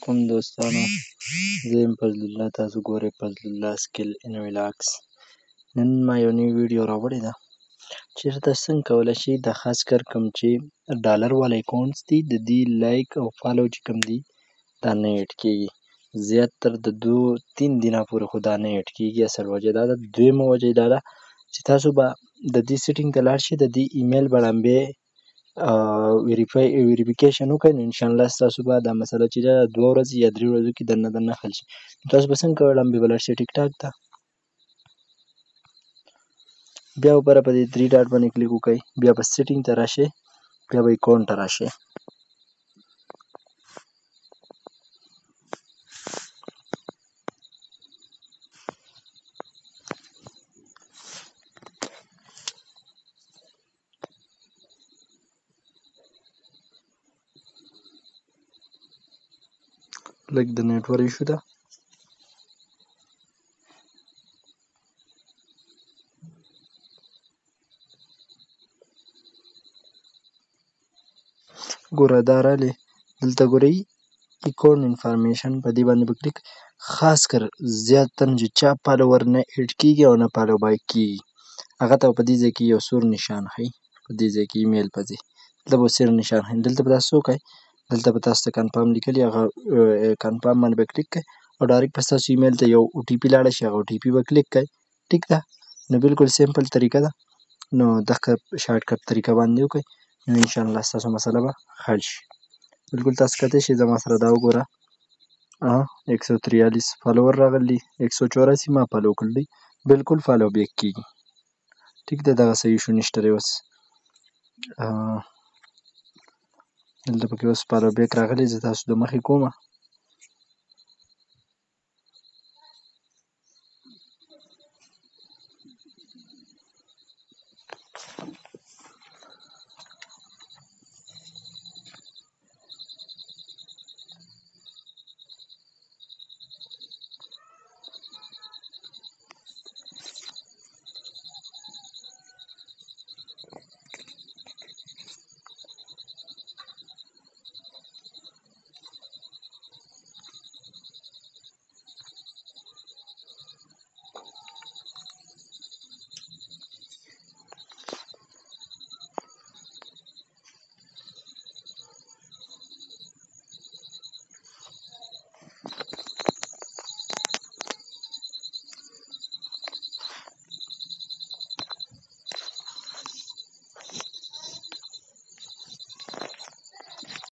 کوم دوستانو، زه یم فضل الله، تاسو ګورئ فضل الله سکل ان ولاګس. نن ما یو نوې ویډیو راوړې ده، چېرې تاسو څنګه کولی شئ د خاص کر کوم چې ډالر والا اکاونټس دي د دې لایک او فالو چې کوم دي دا نه ایډ کېږي. زیاتر د 2-3 دینه پورې خو دا نه ایډ کېږي. اصل وجه دا ده، دویمه وجه دا ده چې تاسو به د دې سیټینګ ته لاړ شئ، د دې ایمیل به ړنبې ویریفیکیشن وکړئ، نو انشاءالله ستاسو به دا مسله چې ده 2 ورځې یا 3 ورځو کې دننه حل شي. تاسو به څنګه کوئ؟ ړنبې به لاړ شئ ټیک ټاک ته، بیا به په دې 3 ډاټ باندې کلیک وکړئ، بیا به سیټینګ ته راشئ، بیا به اکاونټ ته راشئ. لږ د نیټورک ایشو ده. ګوره دا راغلې، دلته ګورئ اکاونټ انفارمیشن، په دې باندې به کلیک. خاص کر زیاتن چې چا فالوور نه ایډ کېږي او نه فالو بیک کېږي، هغه ته په دې ځای کې یو سور نشان ښیي، په دې ځای کې ایمیل په ځای دلته به سور نشان ښیي. دلته به تاسو څه وکړئ، دلته به تاسو ته کنفرم لیکلي، هغه کنفرم باندې به کلیک کړئ او ډایرکټ به ستاسو ایمیل ته یو او ټي پي لاړه شي، هغه او ټي پي به کلیک کړئ. ټیک ده، نو بالکل سمپل طریقه ده. نو دغه شارټ کټ طریقه باندې وکړئ، نو انشاءالله ستاسو مسله به حل شي. بالکل تاسو کتلی شئ، زما سره دا وګوره 143 فالوور راغلي، 184 ما فالو کړل دي، بالکل فالو بیک کېږي. ټیک ده، دغه څه ایشو نشته دی. اوس دلته پکې اوس فالو بیک راغلی، زه تاسو د مخې کومه.